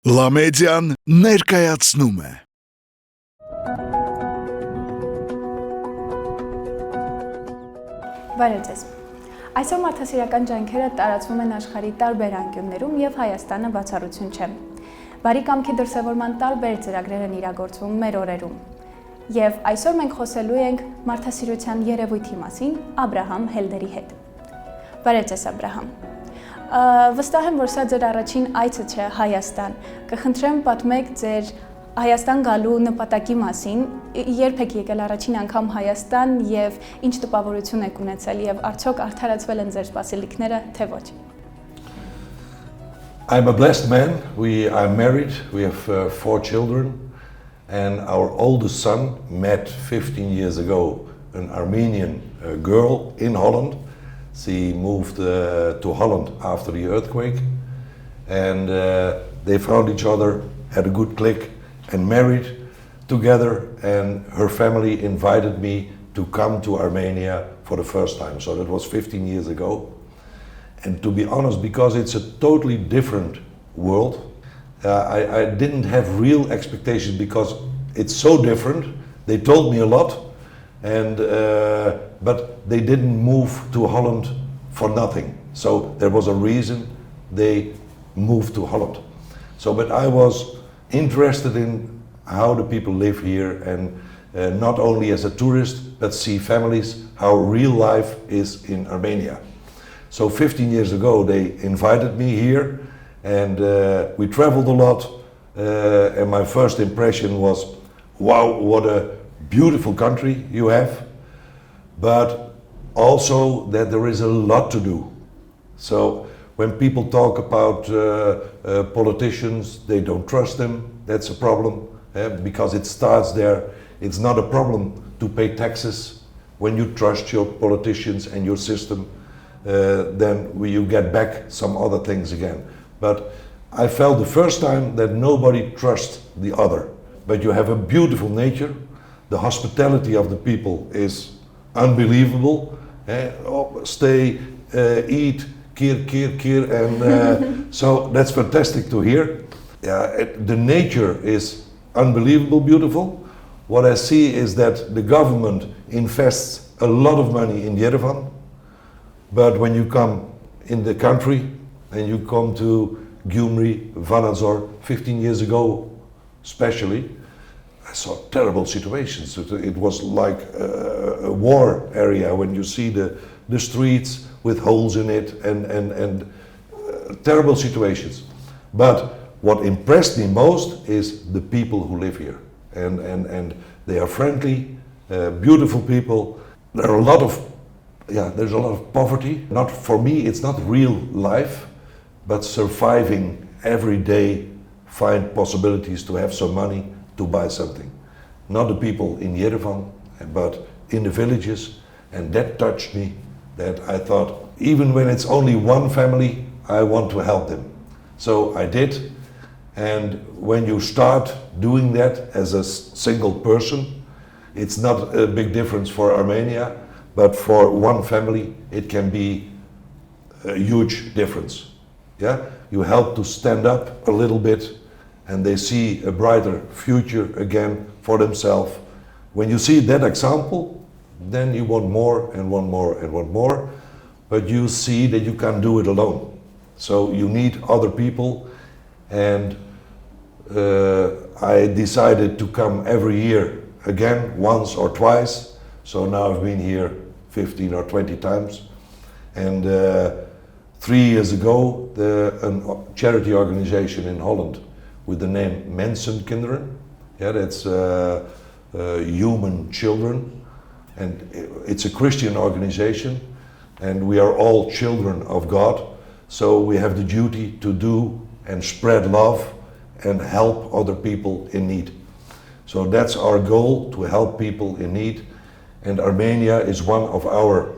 Լամեդիան ներկայացնում է։ Բարի ձեզ։ Այսօր մարդասիրական ջանքերը տարածվում են աշխարհի տարբեր անկյուններում եւ Հայաստանը բացառություն չէ։ Բարի կամքի դրսևորման տարբեր ծրագրեր են իրագործվում մեր օրերում։ Եվ այսօր մենք խոսելու ենք մարդասիրության երևույթի մասին Աբրահամ Հելդերի հետ։ Բարի ձեզ, Աբրահամ։ Վստահ եմ, որ սա ձեր առաջին այցը չէ Հայաստան։ Կխնդրեմ պատմեք ձեր Հայաստան գալու նպատակի մասին, երբ եք եկել առաջին անգամ Հայաստան եւ ինչ տպավորություն եք ունեցել եւ արդյոք արդարացվել են ձեր սպասելիքները, թե ոչ։ I'm a blessed man. I'm married. We have 4 children, and our oldest son met 15 years ago an Armenian girl in Holland. She moved to Holland after the earthquake, and they found each other, had a good click, and married together, and her family invited me to come to Armenia for the first time. So that was 15 years ago. And to be honest, because it's a totally different world, I didn't have real expectations because it's so different. They told me a lot, and but they didn't move to Holland for nothing. So there was a reason they moved to Holland. So, but I was interested in how the people live here, and not only as a tourist, but see families, how real life is in Armenia. So 15 years ago, they invited me here, and we traveled a lot, and my first impression was, wow, what a beautiful country you have, but also that there is a lot to do. So when people talk about politicians, they don't trust them. That's a problem, because it starts there. It's not a problem to pay taxes. When you trust your politicians and your system, then you get back some other things again. But I felt the first time that nobody trusts the other. But you have a beautiful nature. The hospitality of the people is unbelievable. Stay, eat, kir, and so that's fantastic to hear. The nature is unbelievable beautiful. What I see is that the government invests a lot of money in Yerevan, but when you come in the country and you come to Gyumri, Vanadzor, 15 years ago especially, I saw terrible situations. It was like a war area when you see the streets with holes in it and terrible situations. But what impressed me most is the people who live here, and they are friendly, beautiful people. There are a lot of there's a lot of poverty. Not for me, it's not real life, but surviving every day, find possibilities to have some money to buy something. Not the people in Yerevan, but in the villages, and that touched me. That I thought, even when it's only one family, I want to help them. So I did. And when you start doing that as a single person, it's not a big difference for Armenia, but for one family, it can be a huge difference. Yeah, you help to stand up a little bit, and they see a brighter future again for themselves. When you see that example, then you want more and want more and want more, but you see that you can't do it alone. So you need other people, and I decided to come every year again, once or twice. So now I've been here 15 or 20 times. And 3 years ago, a charity organization in Holland with the name Mensenkinderen, that's human children, and it's a Christian organization, and we are all children of God, so we have the duty to do and spread love and help other people in need. So that's our goal, to help people in need, and Armenia is one of our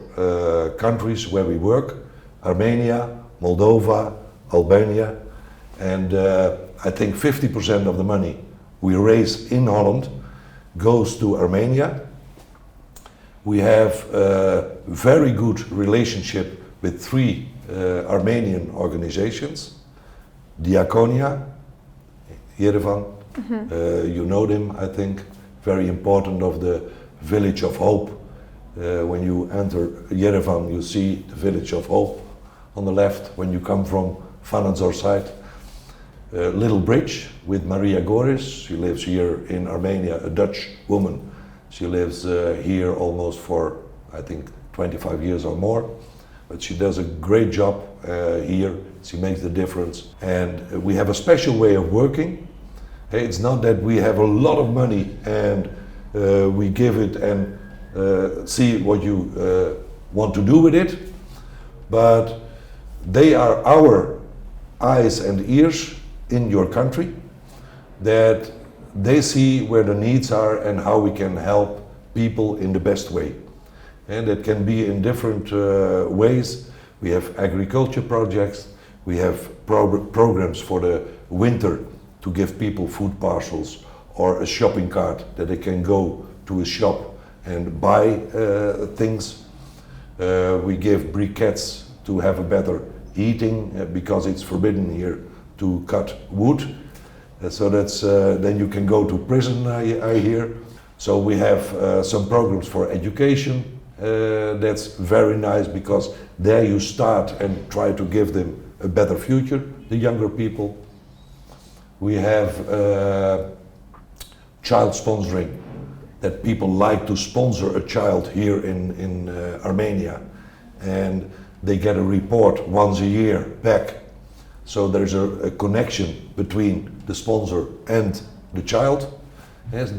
countries where we work. Armenia, Moldova, Albania, and I think 50% of the money we raise in Holland goes to Armenia. We have a very good relationship with 3 Armenian organizations: Diakonia, Yerevan. You know them, I think. Very important of the village of hope. When you enter Yerevan, you see the village of hope on the left when you come from Vanadzor side. Little bridge with Maria Goris. She lives here in Armenia, a Dutch woman. She lives here almost for, I think, 25 years or more. But she does a great job here. She makes the difference. And we have a special way of working. It's not that we have a lot of money and we give it and see what you want to do with it. But they are our eyes and ears in your country, that they see where the needs are and how we can help people in the best way. And it can be in different ways. We have agriculture projects, we have programs for the winter to give people food parcels or a shopping cart that they can go to a shop and buy things. We give briquettes to have a better eating because it's forbidden here to cut wood. So that's then you can go to prison, I hear. So we have some programs for education. That's very nice because there you start and try to give them a better future, the younger people. We have child sponsoring, that people like to sponsor a child here in Armenia, and they get a report once a year back. So there's a connection between the sponsor and the child. Yes,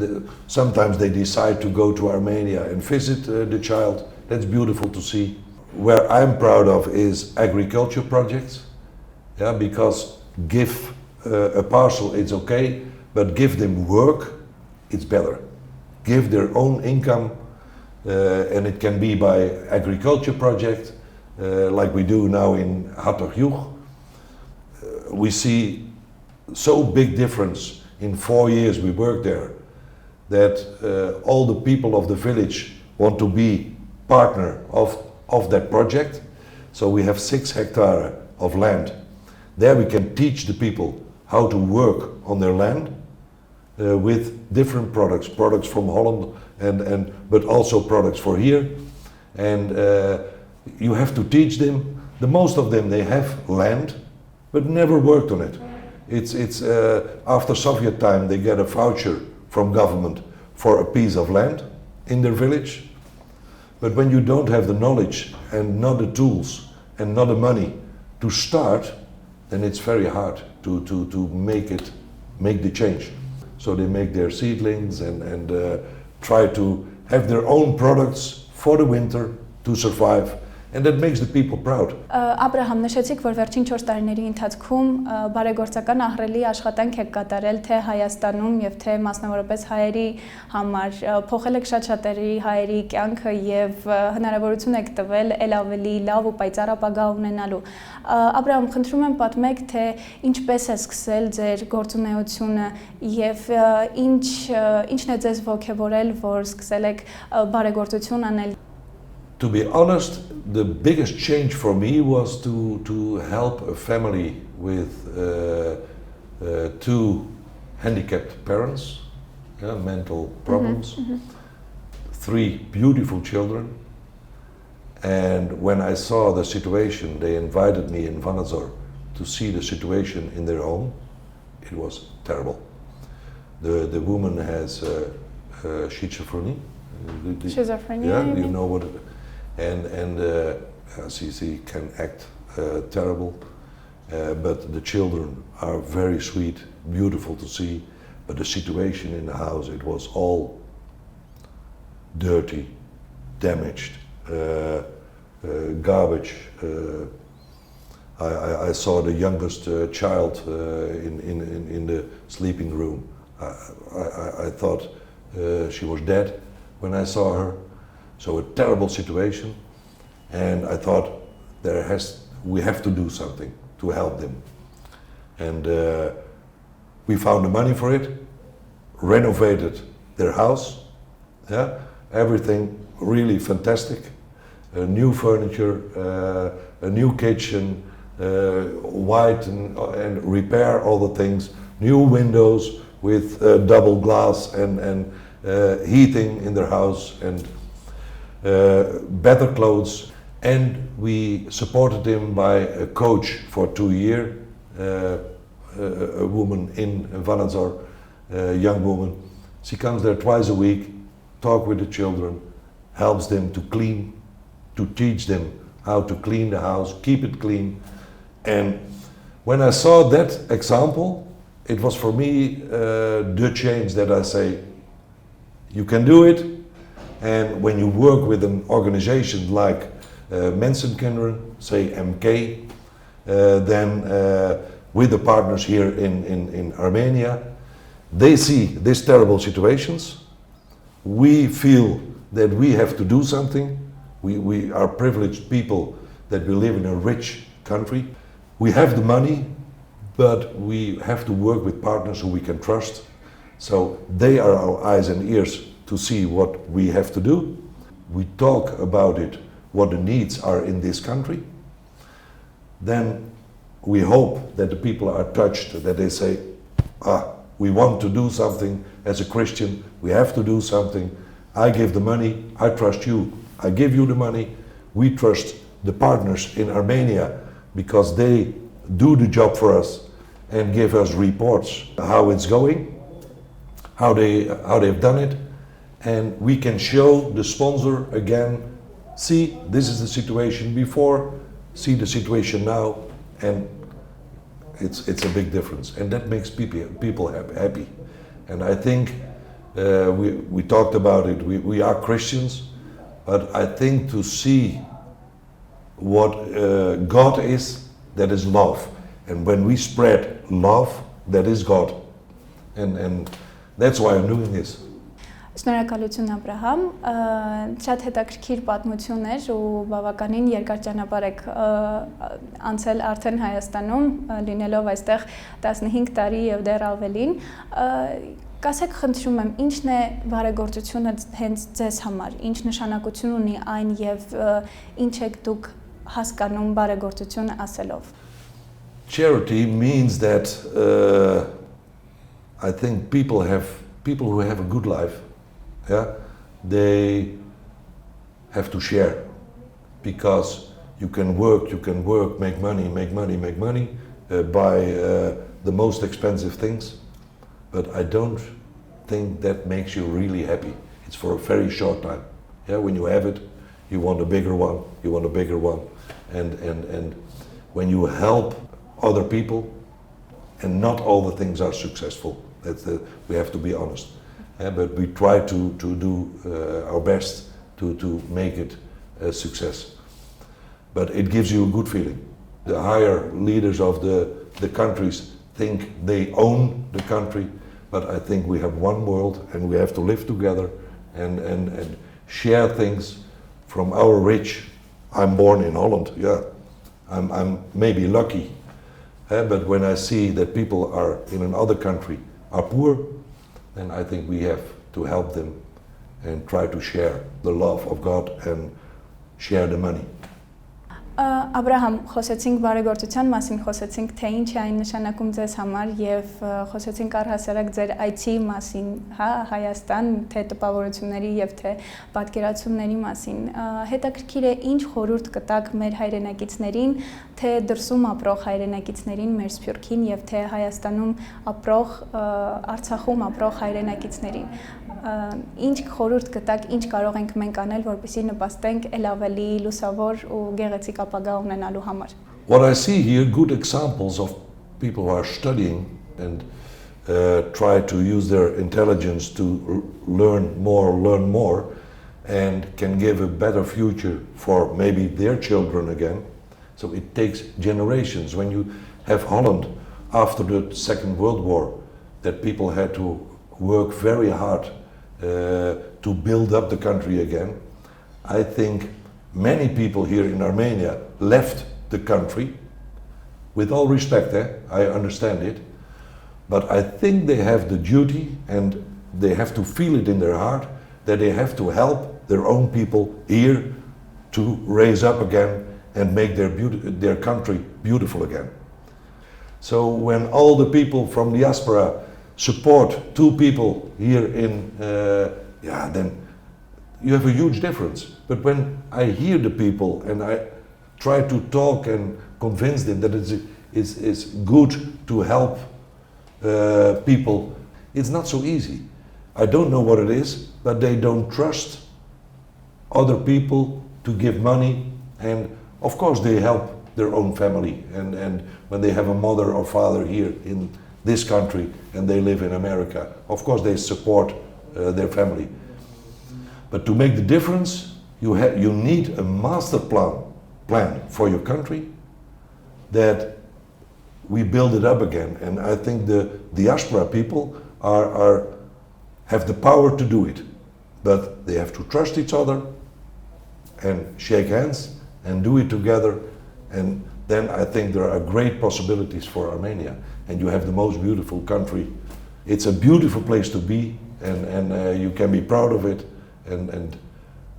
sometimes they decide to go to Armenia and visit the child. That's beautiful to see. Where I'm proud of is agriculture projects, yeah, because give a parcel, it's okay, but give them work, it's better. Give their own income, and it can be by agriculture project, like we do now in Hatagjoeg. We see so big difference in 4 years we work there, that all the people of the village want to be partner of that project. So we have 6 hectares of land. There we can teach the people how to work on their land with different products from Holland, but also products for here. And you have to teach them. The most of them, they have land, but never worked on it. It's after Soviet time, they get a voucher from government for a piece of land in their village. But when you don't have the knowledge and not the tools and not the money to start, then it's very hard to make the change. So they make their seedlings and try to have their own products for the winter to survive. And that makes the people proud. Աբրահամ, նշեցիք, որ վերջին 4 տարիների ընթացքում բարեգործական ահռելի աշխատանք եք կատարել թե Հայաստանում եւ թե մասնավորապես հայերի համար, փոխել եք շատ-շատերի հայերի կյանքը եւ հնարավորություն եք տվել ել ավելի լավ ու պայծառ ապագա ունենալու։ Աբրահամ, խնդրում եմ պատմեք, թե ինչպես է սկսել ձեր գործունեությունը եւ ինչն է ձեզ ոգևորել, որ սկսել եք բարեգործություն անել։ To be honest, the biggest change for me was to help a family with 2 handicapped parents, mental problems, 3 beautiful children. And when I saw the situation, they invited me in Vanadzor to see the situation in their home. It was terrible. The woman has schizophrenia. Schizophrenia, yeah, you know what? And she can act terrible, but the children are very sweet, beautiful to see. But the situation in the house, it was all dirty, damaged, garbage. I saw the youngest child in the sleeping room. I thought she was dead when I saw her. So a terrible situation, and I thought we have to do something to help them. And we found the money for it, renovated their house, yeah, everything really fantastic, new furniture, a new kitchen, white and repair all the things, new windows with double glass and heating in their house and better clothes. And we supported him by a coach for 2 years, a woman in Vanadzor, a young woman. She comes there twice a week, talk with the children, helps them to clean, to teach them how to clean the house, keep it clean. And when I saw that example, it was for me the change that I say, you can do it. And when you work with an organization like Mensenkinderen, say MK, then with the partners here in Armenia, they see these terrible situations. We feel that we have to do something. We are privileged people that we live in a rich country. We have the money, but we have to work with partners who we can trust. So they are our eyes and ears to see what we have to do. We talk about it, what the needs are in this country. Then we hope that the people are touched, that they say, we want to do something as a Christian, we have to do something. I give the money, I trust you. I give you the money. We trust the partners in Armenia because they do the job for us and give us reports how it's going, how they've done it, and we can show the sponsor again, see, this is the situation before, see the situation now, and it's a big difference, and that makes people happy. And I think we talked about it. We are Christians, but I think to see what God is, that is love, and when we spread love, that is God, and that's why I'm doing this. Շնորհակալություն Աբրահամ, շատ հետաքրքիր պատմություն էր ու բավականին երկար ճանապարհ եք անցել արդեն Հայաստանում, լինելով այստեղ 15 տարի եւ դեռ ավելին։ Կասեք, խնդրում եմ, ի՞նչն է բարեգործությունը հենց ձեզ համար, ինչ նշանակություն ունի այն եւ ինչ եք դուք հասկանում բարեգործություն ասելով։ Charity means that I think people who have a good life, yeah, they have to share, because you can work, make money by the most expensive things, but I don't think that makes you really happy. It's for a very short time. Yeah, when you have it, you want a bigger one, and when you help other people, and not all the things are successful. We have to be honest. But we try to do our best to make it a success. But it gives you a good feeling. The higher leaders of the countries think they own the country, but I think we have one world and we have to live together and share things from our rich. I'm born in Holland, yeah. I'm maybe lucky, but when I see that people are in another country are poor, then I think we have to help them and try to share the love of God and share the money. Աբրահամ, խոսեցինք բարեգործության մասին, խոսեցինք թե ինչ է այն նշանակում ձեզ համար եւ խոսեցինք առհասարակ ձեր այցի մասին, հա, Հայաստան, թե տպավորությունների եւ թե պատկերացումների մասին։ Հետաքրքիր է ինչ խորհուրդ կտաք մեր հայրենակիցներին, թե դրսում ապրող հայրենակիցներին, մեր Սփյուռքին եւ թե Հայաստանում ապրող, Արցախում ապրող հայրենակիցներին։ Ինչ խորհուրդ կտաք, ինչ կարող ենք մենք անել, որպեսզի նպաստենք ել ավելի լուսավոր ու գեղեցիկ ապագա ունենալու համար։ What I see here, good examples of people who are studying and try to use their intelligence to learn more, and can give a better future for maybe their children again. So it takes generations. When you have Holland after the Second World War, that people had to work very hard to build up the country again. I think many people here in Armenia left the country, with all respect, I understand it, but I think they have the duty and they have to feel it in their heart that they have to help their own people here to raise up again and make their country beautiful again. So when all the people from diaspora support two people here in, then you have a huge difference. But when I hear the people and I try to talk and convince them that it's good to help people, it's not so easy. I don't know what it is, but they don't trust other people to give money, and of course they help their own family, and when they have a mother or father here in this country and they live in America, of course they support their family. But to make the difference, you need a master plan for your country, that we build it up again. And I think the diaspora people have the power to do it, but they have to trust each other and shake hands and do it together, and then I think there are great possibilities for Armenia, and you have the most beautiful country. It's a beautiful place to be, and you can be proud of it, and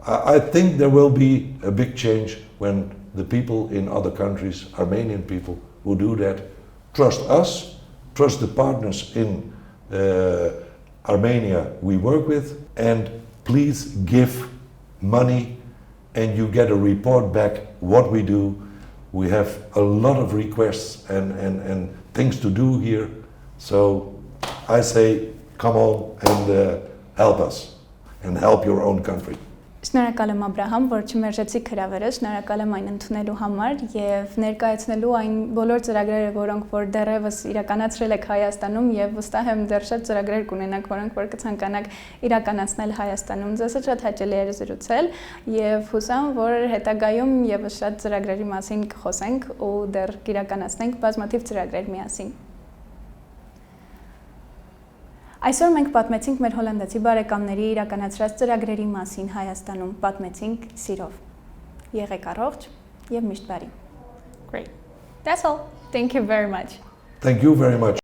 I think there will be a big change when the people in other countries, Armenian people who do that, trust us, trust the partners in Armenia we work with, and please give money and you get a report back what we do. We have a lot of requests and things to do here. So I say, come on and help us and help your own country. Շնորհակալ եմ Աբրահամ, որ չմերժեցիք հրավերս, շնորհակալ եմ այն ընդունելու համար եւ ներկայացնելու այն բոլոր ծրագրերը, որոնք որ դեռևս իրականացրել եք Հայաստանում եւ վստահ եմ դեռ շատ ծրագրեր կունենաք, որոնք որ կցանկանաք իրականացնել Հայաստանում։ Ձեզ շատ հաճելի էր զրուցել եւ հուսամ, որ հետագայում եւս շատ ծրագրերի մասին կխոսենք ու դեռ կիրականացնենք բազմաթիվ ծրագրեր միասին։ Այսօր մենք պատմեցինք մեր հոլանդացի բարեկամների իրականացրած ծրագրերի մասին Հայաստանում, պատմեցինք սիրով։ Եղեք առողջ եւ միշտ բարի։ Great. That's all. Thank you very much. Thank you very much.